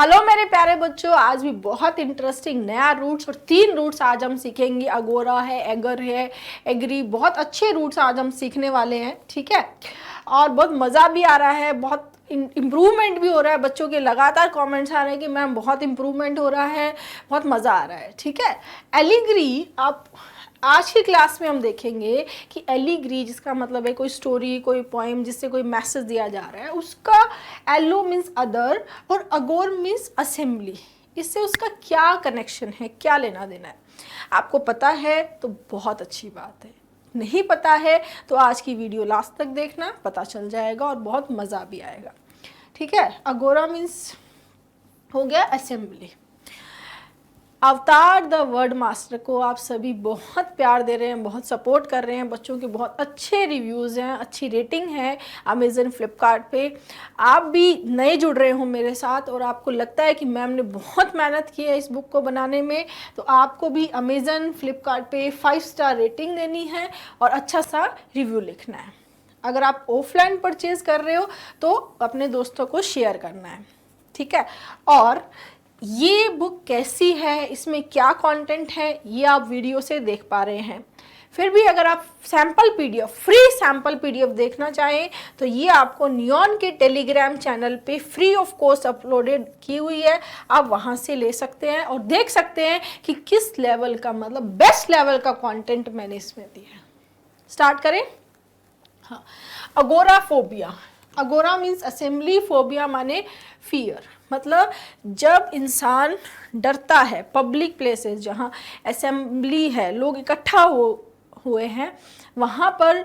Hello मेरे प्यारे बच्चों, आज भी बहुत इंटरेस्टिंग नया रूट्स और 3 रूट्स आज हम सीखेंगे। अगोरा है, एगर है, एग्री, बहुत अच्छे रूट्स आज हम सीखने वाले हैं। ठीक है, और बहुत मज़ा भी आ रहा है, बहुत इम्प्रूवमेंट भी हो रहा है। बच्चों के लगातार कमेंट्स आ रहे हैं कि मैम बहुत इम्प्रूवमेंट हो रहा है, बहुत मज़ा आ रहा है। ठीक है, एलिग्री आप आज की क्लास में हम देखेंगे कि एलिग्री जिसका मतलब है कोई स्टोरी, कोई पोएम जिससे कोई मैसेज दिया जा रहा है, उसका एलो मीन्स अदर और अगोर मीन्स असेंबली, इससे उसका क्या कनेक्शन है, क्या लेना देना है। आपको पता है तो बहुत अच्छी बात है, नहीं पता है तो आज की वीडियो लास्ट तक देखना, पता चल जाएगा और बहुत मज़ा भी आएगा। ठीक है, अगोरा मीन्स हो गया असेंबली। अवतार द वर्ड मास्टर को आप सभी बहुत प्यार दे रहे हैं, बहुत सपोर्ट कर रहे हैं। बच्चों के बहुत अच्छे रिव्यूज़ हैं, अच्छी रेटिंग है अमेज़न, फ्लिपकार्ट पे। आप भी नए जुड़ रहे हो मेरे साथ और आपको लगता है कि मैम ने बहुत मेहनत की है इस बुक को बनाने में, तो आपको भी अमेज़न, फ्लिपकार्ट पे 5 स्टार रेटिंग देनी है और अच्छा सा रिव्यू लिखना है। अगर आप ऑफलाइन परचेज़ कर रहे हो तो अपने दोस्तों को शेयर करना है। ठीक है, और ये बुक कैसी है, इसमें क्या कंटेंट है, ये आप वीडियो से देख पा रहे हैं। फिर भी अगर आप sample PDF, free sample PDF देखना चाहें तो ये आपको नियॉन के टेलीग्राम चैनल पे फ्री ऑफ कॉस्ट अपलोडेड की हुई है। आप वहाँ से ले सकते हैं और देख सकते हैं कि किस लेवल का, मतलब बेस्ट लेवल का कंटेंट मैंने इसमें दिया है। स्टार्ट करें। हाँ, अगोरा फोबिया। अगोरा मीन्स असेंबली, फोबिया माने फियर। मतलब जब इंसान डरता है, पब्लिक प्लेसेस जहाँ असेंबली है, लोग इकट्ठा हुए हैं, वहाँ पर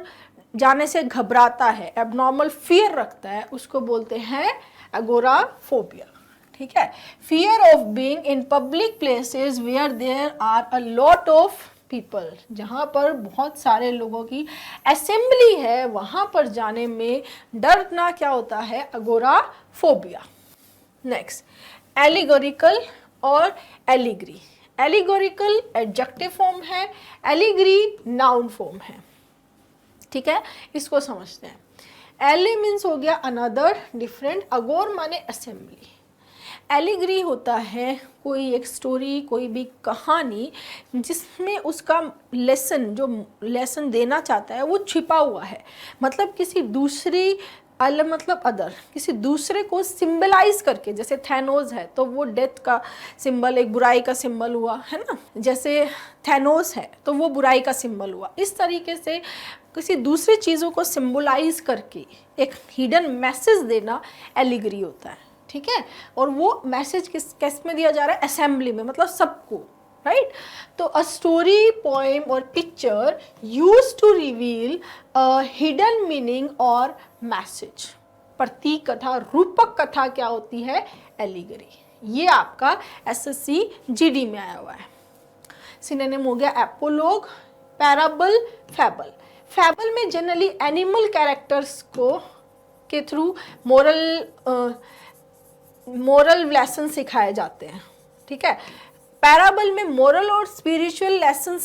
जाने से घबराता है, एबनॉर्मल फियर रखता है, उसको बोलते हैं अगोरा फोबिया। ठीक है, fear of being in public places where there are a lot of people, जहाँ पर बहुत सारे लोगों की असेंबली है, वहाँ पर जाने में डरना क्या होता है, अगोरा फोबिया। नेक्स्ट, एलिगोरिकल और एलिग्री। एलिगोरिकल एडजेक्टिव फॉर्म है, एलिग्री नाउन फॉर्म है। ठीक है, इसको समझते हैं। एली मीन्स हो गया अनदर, डिफरेंट, अगोर माने असेंबली। एलिग्री होता है कोई एक स्टोरी, कोई भी कहानी जिसमें उसका लेसन, जो लेसन देना चाहता है वो छिपा हुआ है। मतलब किसी दूसरी मतलब अदर, किसी दूसरे को सिंबलाइज करके, जैसे थैनोस है तो वो डेथ का सिंबल, एक बुराई का सिंबल हुआ है ना, जैसे थैनोस है तो वो बुराई का सिंबल हुआ। इस तरीके से किसी दूसरी चीज़ों को सिंबलाइज करके एक हिडन मैसेज देना एलिग्री होता है। ठीक है, और वो मैसेज किस में दिया जा रहा है, असेंबली में, मतलब सबको, राइट। तो अ स्टोरी, पोएम और picture use to reveal a hidden meaning और मैसेज। प्रतीक कथा, रूपक कथा क्या होती है, एलिगरी। ये आपका एसएससी जीडी में आया हुआ है। सिनोनिम हो गया एपोलॉग, पैराबल, फैबल। फैबल में जनरली एनिमल कैरेक्टर्स को के थ्रू मोरल लेसन सिखाए जाते हैं। ठीक है, पैराबल में मोरल और स्पिरिचुअल लेसन्स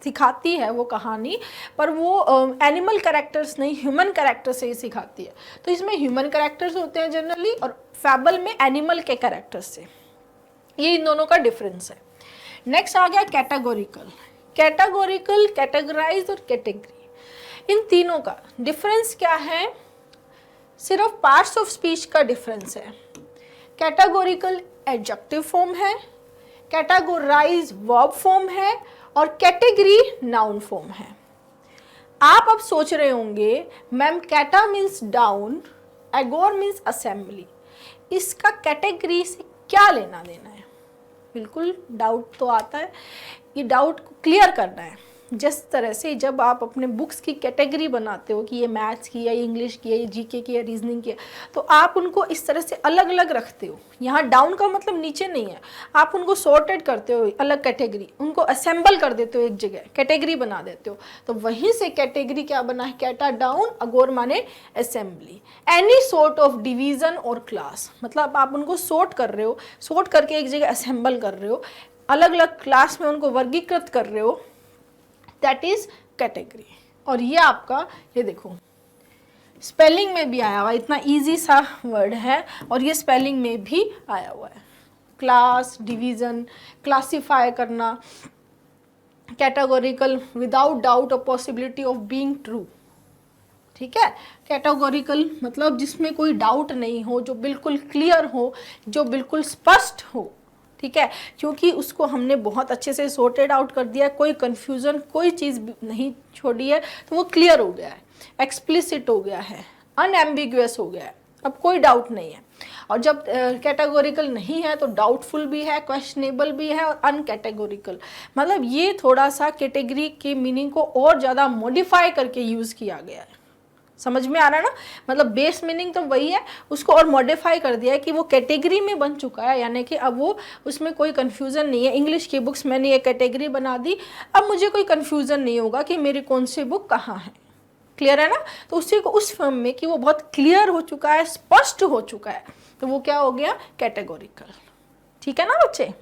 सिखाती है वो कहानी, पर वो एनिमल कैरेक्टर्स नहीं, ह्यूमन कैरेक्टर से ही सिखाती है। तो इसमें ह्यूमन कैरेक्टर्स होते हैं जनरली, और फैबल में एनिमल के कैरेक्टर्स से। ये इन दोनों का डिफरेंस है। नेक्स्ट आ गया कैटेगोरिकल। कैटेगोरिकल, कैटेगराइज और कैटेगरी, इन तीनों का डिफरेंस क्या है, सिर्फ पार्ट्स ऑफ स्पीच का डिफरेंस है। कैटेगोरिकल एडजेक्टिव फॉर्म है, कैटेगोराइज वर्ब फॉर्म है और कैटेगरी नाउन फॉर्म है। आप अब सोच रहे होंगे मैम कैटा मीन्स डाउन, एगोर मीन्स असेंबली, इसका कैटेगरी से क्या लेना देना है। बिल्कुल डाउट तो आता है, ये डाउट को क्लियर करना है। जिस तरह से जब आप अपने बुक्स की कैटेगरी बनाते हो कि ये मैथ्स की, या इंग्लिश की, या ये जीके की, या रीजनिंग की, तो आप उनको इस तरह से अलग अलग रखते हो। यहाँ डाउन का मतलब नीचे नहीं है, आप उनको सॉर्टेड करते हो अलग कैटेगरी, उनको असेंबल कर देते हो एक जगह, कैटेगरी बना देते हो। तो वहीं से कैटेगरी क्या बना है, कैटा डाउन, अगोर माने assembly. Any sort of division और क्लास, मतलब आप उनको सॉर्ट कर रहे हो, सॉर्ट करके एक जगह असेंबल कर रहे हो, अलग अलग क्लास में उनको वर्गीकृत कर रहे हो, दैट इज कैटेगरी। और ये आपका, ये देखो, स्पेलिंग में भी आया हुआ, इतना इजी सा वर्ड है और ये स्पेलिंग में भी आया हुआ है। क्लास, डिवीजन, क्लासिफाई करना, कैटेगोरिकल, विदाउट डाउट और पॉसिबिलिटी ऑफ बीइंग ट्रू। ठीक है, कैटेगोरिकल मतलब जिसमें कोई डाउट नहीं हो, जो बिल्कुल क्लियर हो, जो बिल्कुल स्पष्ट हो। ठीक है, क्योंकि उसको हमने बहुत अच्छे से सॉर्टेड आउट कर दिया, कोई कंफ्यूजन, कोई चीज़ नहीं छोड़ी है, तो वो क्लियर हो गया है, एक्सप्लिसिट हो गया है, अनएम्बिगुअस हो गया है, अब कोई डाउट नहीं है। और जब कैटेगोरिकल नहीं है तो डाउटफुल भी है, क्वेश्चनेबल भी है और अनकैटेगोरिकल। मतलब ये थोड़ा सा कैटेगरी के मीनिंग को और ज़्यादा मॉडिफाई करके यूज़ किया गया है। समझ में आ रहा है ना, मतलब बेस मीनिंग तो वही है, उसको और मॉडिफाई कर दिया है कि वो कैटेगरी में बन चुका है, यानी कि अब वो उसमें कोई कन्फ्यूज़न नहीं है। इंग्लिश की बुक्स मैंने ये कैटेगरी बना दी, अब मुझे कोई कन्फ्यूज़न नहीं होगा कि मेरी कौन सी बुक कहाँ है। क्लियर है ना, तो उसी को उस फॉर्म में कि वो बहुत क्लियर हो चुका है, स्पष्ट हो चुका है, तो वो क्या हो गया, कैटेगोरिकल। ठीक है ना बच्चे।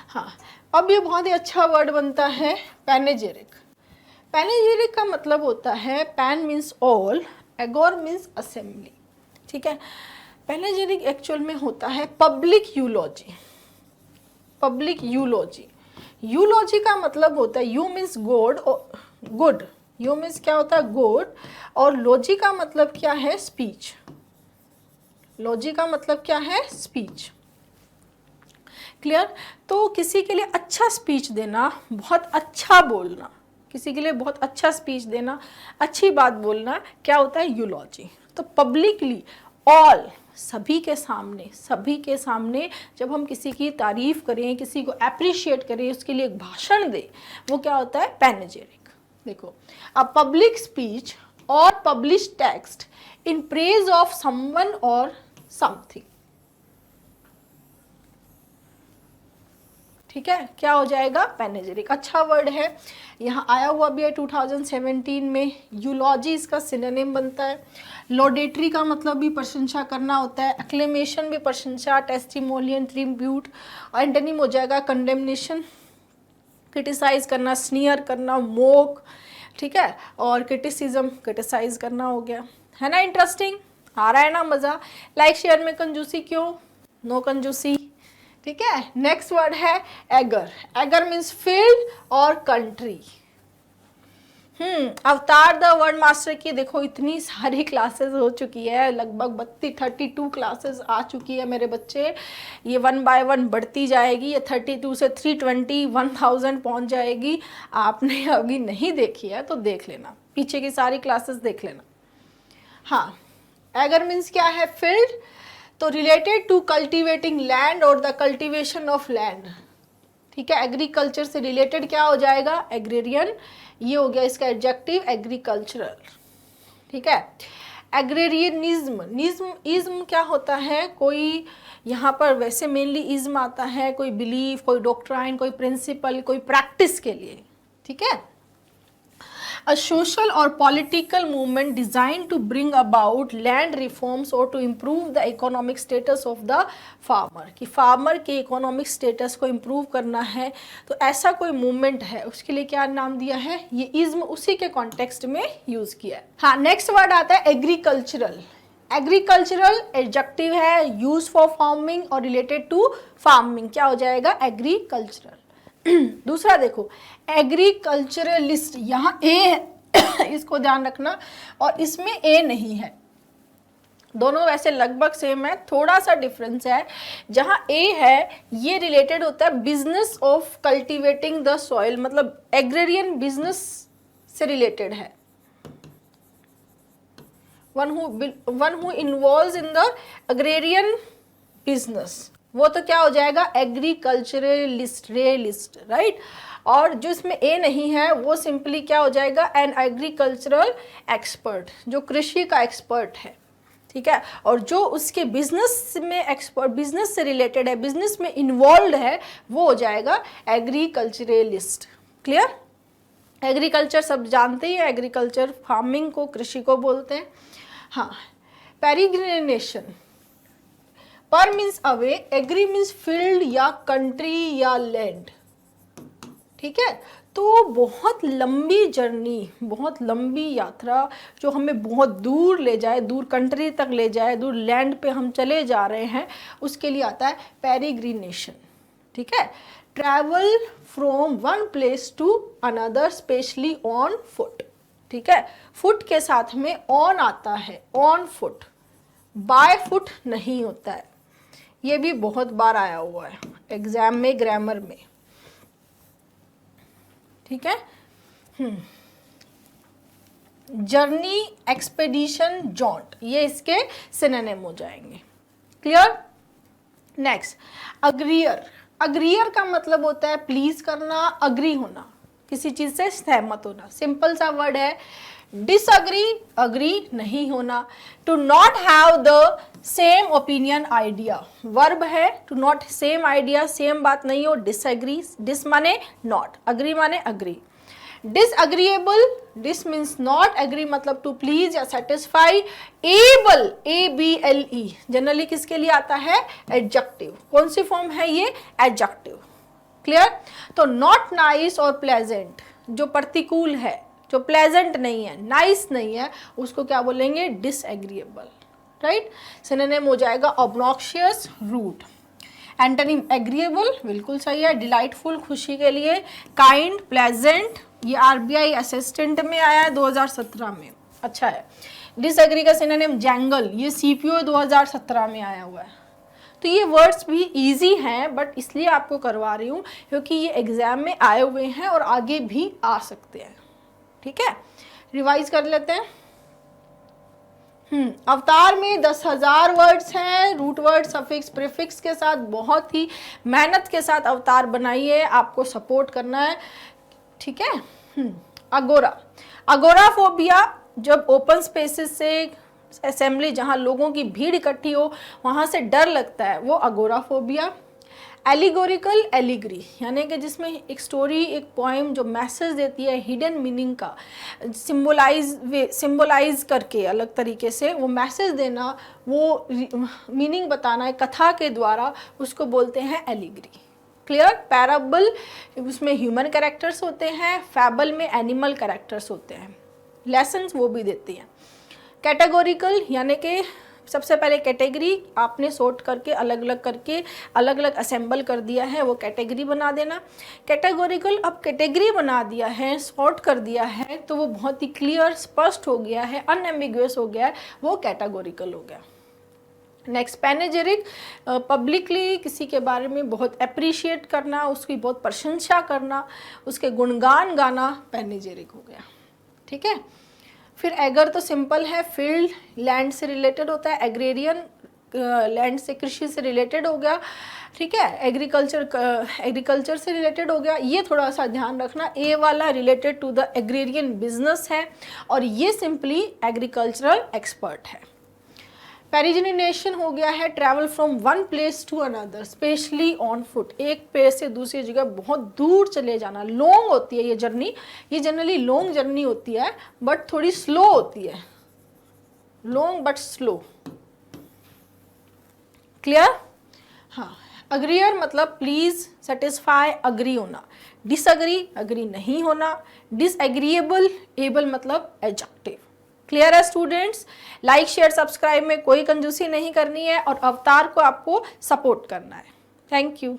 हाँ, अब ये बहुत ही अच्छा वर्ड बनता है पैनेजेरिक। पैनेजेरिक का मतलब होता है, पैन मीन्स ऑल, एगोर मीन्स असेंबली। ठीक है, पैनेजेरिक एक्चुअल में होता है पब्लिक यूलॉजी। पब्लिक यूलॉजी, यूलॉजी का मतलब होता है, यू मीन्स गॉड और गुड, यू मीन्स क्या होता है, गुड, और लॉजी का मतलब क्या है, स्पीच। लॉजी का मतलब क्या है, स्पीच। क्लियर। तो किसी के लिए अच्छा स्पीच देना, बहुत अच्छा बोलना, किसी के लिए बहुत अच्छा स्पीच देना, अच्छी बात बोलना, क्या होता है, यूलॉजी। तो पब्लिकली, ऑल, सभी के सामने, सभी के सामने जब हम किसी की तारीफ करें, किसी को अप्रिशिएट करें, उसके लिए एक भाषण दें, वो क्या होता है, पैनेजेरिक। देखो, अ पब्लिक स्पीच और publish text in praise of someone और समथिंग। ठीक है, क्या हो जाएगा, पैनेजेरिक। अच्छा वर्ड है, यहाँ आया हुआ भी है 2017 में। यूलॉजी इसका सिनोनिम बनता है। लॉडेटरी का मतलब भी प्रशंसा करना होता है, एक्लेमेशन भी प्रशंसा, टेस्टिमोनियल, ट्रिब्यूट, और एंटोनिम हो जाएगा कंडेमनेशन, क्रिटिसाइज करना, स्नीयर करना, मोक। ठीक है, और क्रिटिसिज्म, क्रिटिसाइज करना हो गया। है ना इंटरेस्टिंग, आ रहा है ना मज़ा। लाइक शेयर में कंजूसी क्यों, नो कंजूसी। ठीक है, नेक्स्ट वर्ड है एगर। एगर मीन्स फील्ड और कंट्री। अवतार द वर्ड मास्टर की देखो इतनी सारी क्लासेस हो चुकी है, लगभग 32 क्लासेस आ चुकी है मेरे बच्चे। ये 1 बाय 1 बढ़ती जाएगी, ये 32 से 320 1000 पहुंच जाएगी। आपने अभी नहीं देखी है तो देख लेना, पीछे की सारी क्लासेस देख लेना। हाँ, एगर मीन्स क्या है, फील्ड, तो रिलेटेड टू कल्टीवेटिंग लैंड और द कल्टीवेशन ऑफ लैंड। ठीक है, एग्रीकल्चर से रिलेटेड क्या हो जाएगा, एग्रेरियन। ये हो गया इसका एडजेक्टिव, एग्रीकल्चरल। ठीक है, एग्रेरियनिज्म, निज्म, इज्म क्या होता है, कोई यहाँ पर वैसे मेनली इज्म आता है, कोई बिलीफ, कोई डॉक्ट्राइन, कोई प्रिंसिपल, कोई प्रैक्टिस के लिए। ठीक है, a social or political movement designed to bring about land reforms or to improve the economic status of the farmer, कि फार्मर के इकोनॉमिक स्टेटस को इम्प्रूव करना है, तो ऐसा कोई मूवमेंट है, उसके लिए क्या नाम दिया है, ये इज्म, उसी के कॉन्टेक्स्ट में यूज किया है। हाँ, नेक्स्ट वर्ड आता है एग्रीकल्चरल। एग्रीकल्चरल एडजेक्टिव है, यूज फॉर फार्मिंग और रिलेटेड टू फार्मिंग, क्या हो जाएगा, एग्रीकल्चरल। दूसरा देखो, एग्रीकल्चरलिस्ट, यहाँ ए है इसको ध्यान रखना, और इसमें ए नहीं है, दोनों वैसे लगभग सेम है, थोड़ा सा डिफरेंस है। जहाँ ए है ये रिलेटेड होता है business of cultivating the soil, मतलब एग्रेरियन बिजनेस से रिलेटेड है, one who involves in the agrarian business, वो तो क्या हो जाएगा, एग्रीकल्चरलिस्ट, रेलिस्ट, राइट। और जो इसमें ए नहीं है वो सिंपली क्या हो जाएगा, एन एग्रीकल्चरल एक्सपर्ट, जो कृषि का एक्सपर्ट है। ठीक है, और जो उसके बिजनेस में एक्सपर्ट, बिजनेस से रिलेटेड है, बिजनेस में इन्वॉल्व है, वो हो जाएगा एग्रीकल्चरलिस्ट। क्लियर, एग्रीकल्चर सब जानते ही है, एग्रीकल्चर फार्मिंग को, कृषि को बोलते हैं। हाँ, peregrination, per means away, agri means field या कंट्री या लैंड। ठीक है, तो बहुत लंबी जर्नी, बहुत लंबी यात्रा जो हमें बहुत दूर ले जाए, दूर कंट्री तक ले जाए, दूर लैंड पे हम चले जा रहे हैं, उसके लिए आता है पेरिग्रिनेशन। ठीक है, travel from one place to another specially on foot. ठीक है, फुट के साथ में ऑन आता है, ऑन फुट, बाय फुट नहीं होता है। ये भी बहुत बार आया हुआ है एग्जाम में, ग्रामर में। ठीक है, जर्नी, एक्सपेडिशन, जॉन्ट, ये इसके सिनोनिम हो जाएंगे। क्लियर। नेक्स्ट, अग्रीयर। अग्रीयर का मतलब होता है प्लीज करना, अग्री होना, किसी चीज से सहमत होना। सिंपल सा वर्ड है। डिसअग्री, अग्री नहीं होना। To not have the same opinion, idea, verb है। To not, same idea, same बात नहीं हो। डिसएग्री, डिस माने नॉट, अग्री माने agree. Disagreeable, dis means not, agree मतलब टू प्लीज या सेटिस्फाई। एबल, ABLE, जनरली किसके लिए आता है? एडजेक्टिव। कौन सी फॉर्म है ये? एडजेक्टिव। क्लियर। तो नॉट नाइस और प्लेजेंट, जो प्रतिकूल है, जो प्लेजेंट नहीं है, नाइस नहीं है, उसको क्या बोलेंगे? डिसएग्रीएबल। राइट। सिनोनिम हो जाएगा ऑब्नॉक्शियस, रूड। एंटोनिम एग्रीएबल, बिल्कुल सही है, डिलाइटफुल, खुशी के लिए। काइंड, प्लेजेंट, ये RBI असिस्टेंट में आया है 2017 में, अच्छा है। डिसएग्री का सिनोनिम जैंगल, ये CPO 2017 में आया हुआ है। तो ये वर्ड्स भी इजी हैं, बट इसलिए आपको करवा रही हूँ क्योंकि ये एग्जाम में आए हुए हैं और आगे भी आ सकते हैं। ठीक है, रिवाइज कर लेते हैं। अवतार में 10,000 वर्ड्स हैं, रूट वर्ड, सफिक्स, प्रीफिक्स के साथ। बहुत ही मेहनत के साथ अवतार बनाइए, आपको सपोर्ट करना है। ठीक है। अगोरा, अगोराफोबिया, जब ओपन स्पेसेस से, असेंबली जहाँ लोगों की भीड़ इकट्ठी हो वहाँ से डर लगता है, वो अगोराफोबिया। एलिगोरिकल, एलिग्री, यानी कि जिसमें एक स्टोरी, एक पोएम जो मैसेज देती है हिडन मीनिंग का, सिंबलाइज करके अलग तरीके से वो मैसेज देना, वो मीनिंग बताना है कथा के द्वारा, उसको बोलते हैं एलिग्री। क्लियर। पैराबल, उसमें ह्यूमन कैरेक्टर्स होते हैं, फैबल में एनिमल कैरेक्टर्स होते हैं, लेसन्स वो भी देती हैं। कैटेगोरिकल, यानी कि सबसे पहले कैटेगरी आपने सॉर्ट करके अलग अलग असेंबल कर दिया है, वो कैटेगरी बना देना। कैटेगोरिकल, अब कैटेगरी बना दिया है, सॉर्ट कर दिया है, तो वो बहुत ही क्लियर, स्पष्ट हो गया है, अनएम्बिगुअस हो गया है, वो कैटेगोरिकल हो गया। नेक्स्ट, पैनेजेरिक, पब्लिकली किसी के बारे में बहुत अप्रिशिएट करना, उसकी बहुत प्रशंसा करना, उसके गुणगान गाना, पैनेजेरिक हो गया। ठीक है। फिर एगर तो सिंपल है, फील्ड, लैंड से रिलेटेड होता है। एग्रेरियन, लैंड से, कृषि से रिलेटेड हो गया। ठीक है। एग्रीकल्चर से रिलेटेड हो गया। ये थोड़ा सा ध्यान रखना, ए वाला related to the agrarian business है और ये सिंपली एग्रीकल्चरल एक्सपर्ट है। पेरिग्रिनेशन हो गया है, travel from one place to another specially on foot, एक प्लेस से दूसरी जगह बहुत दूर चले जाना। लॉन्ग होती है ये जर्नी, ये जनरली लॉन्ग जर्नी होती है बट थोड़ी स्लो होती है, लॉन्ग बट स्लो। क्लियर। हाँ। अग्रीयर मतलब प्लीज, सेटिस्फाई, अग्री होना। डिसअग्री, अग्री नहीं होना। डिसएग्रीएबल, एबल मतलब एडजेक्टिव। क्लियर है स्टूडेंट्स। लाइक, शेयर, सब्सक्राइब में कोई कंजूसी नहीं करनी है और अवतार को आपको सपोर्ट करना है। Thank you.